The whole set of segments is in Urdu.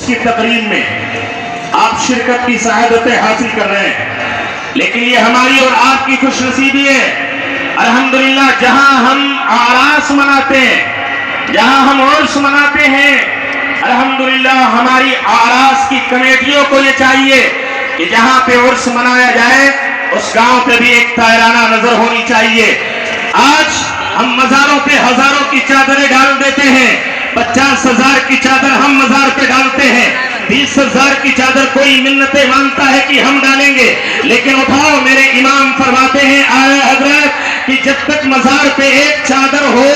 کی تقریب میں آپ شرکت کی سعادتیں حاصل کر رہے ہیں، لیکن یہ ہماری اور آپ کی خوش نصیبی ہے الحمدللہ جہاں ہم آراس مناتے ہیں، جہاں ہم عرس مناتے ہیں، الحمدللہ ہماری آراس کی کمیٹیوں کو یہ چاہیے کہ جہاں پہ عرس منایا جائے اس گاؤں پہ بھی ایک طائرانہ نظر ہونی چاہیے۔ آج ہم مزاروں پہ ہزاروں کی چادریں ڈال دیتے ہیں، 50,000 کی چادر ہم مزار پہ ڈالتے ہیں، 20,000 کی چادر کوئی منتیں مانگتا ہے کہ ہم ڈالیں گے، لیکن اٹھاؤ میرے امام فرماتے ہیں اعلیٰ حضرت کہ جب تک مزار پہ ایک چادر ہو،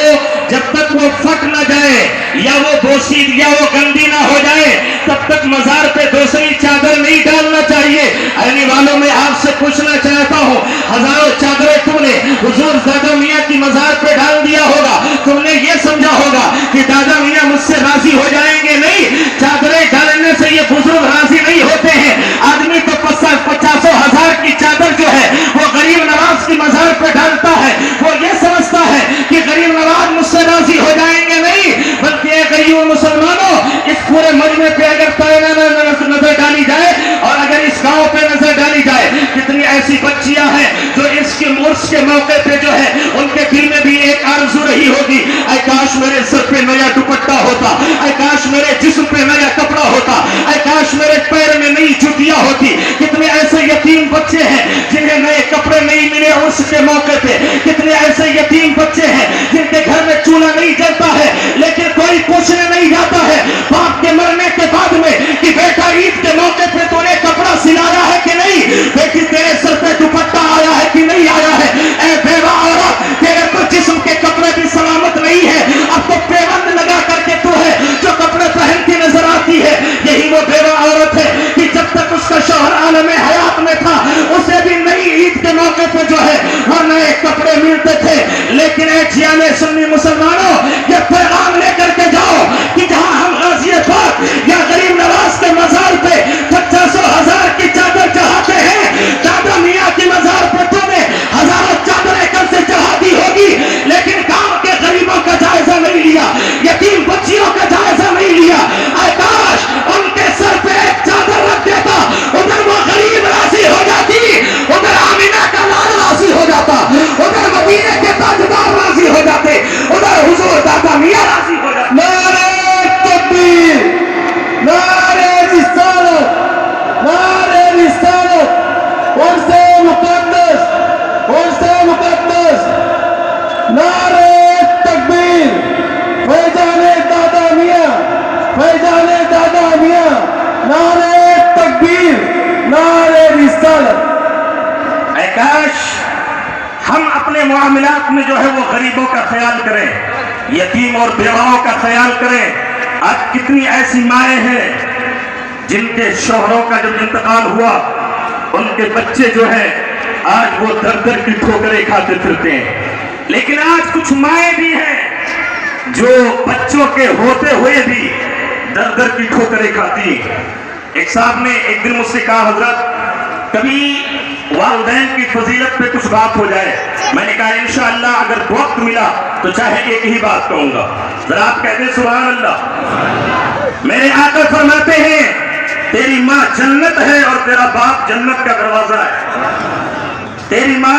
جب تک وہ پھٹ نہ جائے یا وہ بوسید یا وہ گندی نہ ہو جائے تب تک مزار پہ دوسری چادر نہیں ڈالنا چاہیے۔ آنے والوں میں آپ سے پوچھنا چاہتا ہوں، ہزاروں چادریں تم نے حضور دادا میاں کی مزار پہ ڈال دیا ہوگا، تم نے یہ سمجھا ہوگا کہ دادا میاں مجھ سے راضی ہو جائیں گے، نہیں، چادریں ڈالنے سے یہ بزرگ راضی نہیں ہوتے ہیں۔ آدمی تو 50,000 کی چادر جو ہے وہ غریب نواز کی مزار پہ ڈالتا ہے، وہ یہ سمجھتا ہے کہ غریب نواز مجھ سے راضی ہو جائیں گے، نہیں، بلکہ اے غریب مسلمانوں اس پورے مجمع پہ اگر طائرانہ نظر ڈالی جائے اور اگر اس گاؤں پہ نظر ڈالی جائے، کتنی ایسی بچیاں ہیں جو اس کے عرس کے موقع پہ جو ہے ان کے دل میں بھی ایک آرزو رہی ہوگی، اے کاش میرے سر پہ نیا دوپٹہ ہوتا، اے کاش میرے جسم پہ نیا کپڑا ہوتا، اے کاش میرے پیر میں نئی جوتیاں ہوتی۔ کتنے ایسے یتیم بچے ہیں جنہیں نئے کپڑے نہیں ملے عرس کے موقع پہ، کتنے ایسے یتیم بچے ہیں جن کے گھر میں چولہا نہیں جلتا ہے لیکن کوئی پوچھنے نہیں جاتا ہے باپ کے مرنے کے بعد میں کہ بیٹا عید کے موقع پہ تو نے کپڑا سلایا ہے کہ نہیں، بیٹی تیرے سر پہ دوپٹہ آیا ہے کہ نہیں آیا ہے، اے بیوہ عورت تیرے تو جسم کے کپڑے بھی سلامت نہیں ہے، اب تو پیوند لگا کر کے تو ہے جو کپڑے پہنتی نظر آتی ہے۔ یہی وہ بیوہ عورت ہے کہ جب تک اس کا شوہر عالم حیات میں تھا اسے بھی نئی عید کے موقع پہ جو ہے وہ نئے کپڑے ملتے تھے، لیکن اے جیانے سنی مسلمانوں یہ پیغام لے کر کے جاؤ کہ جہاں ہم غازی پاک یا غریب نواز کے مزار پہ 50,000 کی چادر چڑھاتے ہیں، دادا میاں کی مزار پہ تو نے ہزاروں چادریں کل سے چڑھا دی ہوگی، لیکن گاؤں کے غریبوں کا جائزہ نہیں لیا، یتیم بچیوں کا جائزہ نہیں لیا۔ اے کاش ان کے سر پہ ایک چادر رکھ دیتا، ادھر وہ غریب راضی ہو جاتی، ادھر آمینہ کا لال راضی ہو جاتا، ادھر مدینے کے تاجدار راضی ہو جاتے، ادھر حضور دادا میاں راضی ہو جاتے۔ نعرہ تکبیر، نعرہ رسالت، نعرہ رسالت، عرص مقدس، عرص مقدس، نعرہ تکبیر، فیضان دادا میاں، فیضان دادا میاں، نعرہ تکبیر، نعرہ رسالت۔ اے کاش ہم اپنے معاملات میں جو ہے وہ غریبوں کا خیال کریں، یتیم اور بیواؤں کا خیال کریں۔ آج کتنی ایسی مائیں ہیں جن کے شوہروں کا جب انتقال ہوا ان کے بچے جو ہیں آج وہ در در کی ٹھوکریں کھاتے پھرتے ہیں، لیکن آج کچھ مائیں بھی ہیں جو بچوں کے ہوتے ہوئے بھی در در کی ٹھوکریں کھاتی ہیں۔ ایک صاحب نے ایک دن مجھ سے کہا حضرت کبھی والدین کی فضیلت پہ کچھ بات ہو جائے، میں نے کہا انشاءاللہ اگر وقت ملا تو چاہے ایک ہی بات کہوں گا، ذرا آپ کہتے ہیں سبحان اللہ۔ میرے آقا فرماتے ہیں تیری ماں جنت ہے اور تیرا باپ جنت کا دروازہ ہے، تیری ماں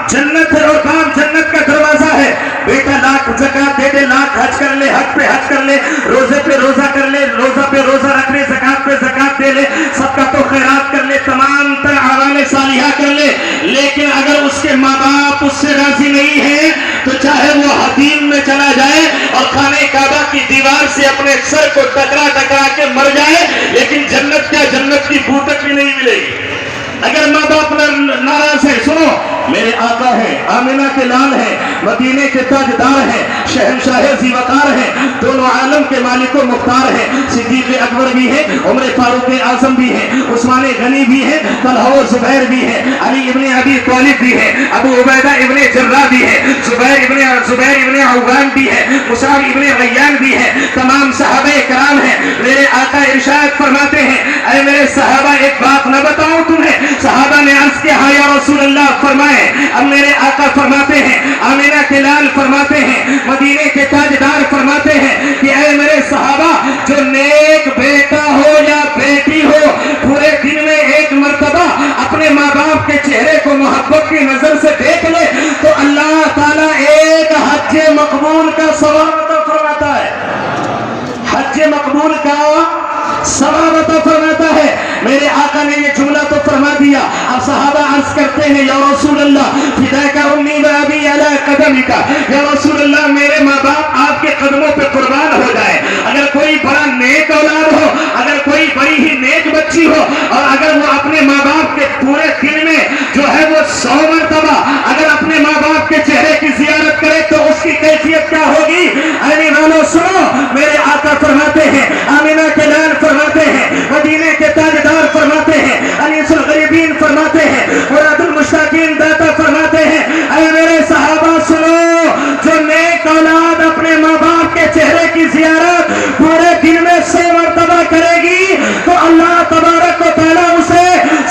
جنت ہے اور باپ جنت کا دروازہ ہے، بیٹا لاکھ زکات دے دے، لاکھ حج کر لے، حج پہ حج کر لے، روزے پہ روزہ کر لے، روزہ پہ روزہ رکھ لے، زکات پہ زکات دے لے، صدقہ و خیرات کر لے، تمام تر اعمال صالحہ کر لے، لیکن اگر اس کے ماں باپ اس سے راضی نہیں ہیں تو چاہے وہ حتیم میں چلا جائے اور خانہ کعبہ کی دیوار سے اپنے سر کو ٹکرا ٹکرا کے مر جائے، لیکن جنت کیا جنت کی بو تک بھی نہیں ملے گی۔ اگر ماں باپ ناراض ہے، سنو میرے آقا ہیں، آمینہ کے لال ہیں، مدینے کے تاجدار ہیں، شہنشاہ ذی وقار ہیں، دونوں عالم کے مالک و مختار ہیں، صدیق اکبر بھی ہیں، عمر فاروق اعظم بھی ہیں، عثمان غنی بھی ہیں، طلحہ و زبیر بھی ہیں، علی ابن ابی طالب بھی ہیں، ابو عبیدہ ابن جراح بھی ہیں، زبیر ابن عوام بھی ہیں، مصعب ابن غیان بھی ہیں، تمام صحابہ کرام ہیں۔ میرے آقا ارشاد فرماتے ہیں اے میرے صحابہ ایک بات نہ بتاؤں تمہیں؟ صحابہ نے عرض کیا ہاں یا رسول اللہ فرمائے۔ اب میرے آقا فرماتے ہیں، آمینہ کے لال فرماتے ہیں، مدینے کے تاجدار فرماتے ہیں کہ اے میرے صحابہ جو نیک بیٹا میرے آقا نے یہ جملہ تو فرما دیا. اب صحابہ عرض کرتے ہیں یا رسول اللہ فداک امی و ابی علی قدمک، یا رسول اللہ میرے ماں باپ آپ کے قدموں پہ قربان ہو جائے. اگر کوئی بڑا نیک اولاد ہو، اگر کوئی بڑی ہی نیک بچی ہو، اور اگر وہ اپنے ماں باپ کے پورے دن میں جو ہے وہ 100 مرتبہ اگر اپنے ماں باپ کے چہرے کی زیارت کرے تو اس کی کیفیت کیا ہوگی؟ اے والو سنو، میرے آقا فرماتے ہیں، آمینہ کے لال فرماتے ہیں، مدینے کے تاجدار فرماتے ہیں، انیس الغریبین فرماتے ہیں، مراد المشتاقین داتا فرماتے ہیں، اے میرے صحابہ سنو، جو نیک اولاد اپنے ماں باپ کے چہرے کی زیارت پورے دن میں 100 مرتبہ کرے گی تو اللہ تبارک و تعالیٰ اسے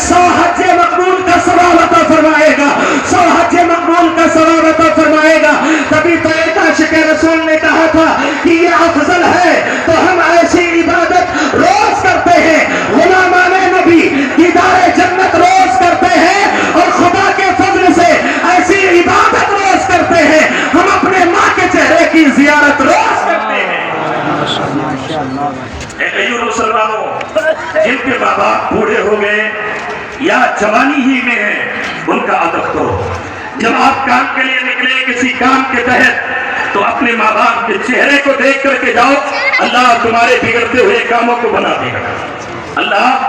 100 حج مقبول کا ثواب عطا فرمائے گا، 100 حج مقبول کا ثواب عطا فرمائے گا. تبھی تو ایک عاشق رسول نے کہا تھا کہ یہ افضل ہے تو ہم ایسی عبادت روز کرتے ہیں، غلامان نبی دیدار جنت روز کرتے ہیں، اور خدا کے فضل سے ایسی عبادت روز کرتے ہیں، ہم اپنے ماں کے چہرے کی زیارت روز کرتے ہیں. مسلمانوں، جن کے ماں باپ بوڑھے ہو گئے یا جوانی ہی میں ہیں ان کا ادب کرو. جب آپ کام کے لیے نکلے کسی کام کے تحت تو اپنے ماں باپ کے چہرے کو دیکھ کر کے جاؤ، اللہ تمہارے بگڑتے ہوئے کاموں کو بنا دے گا. اللہ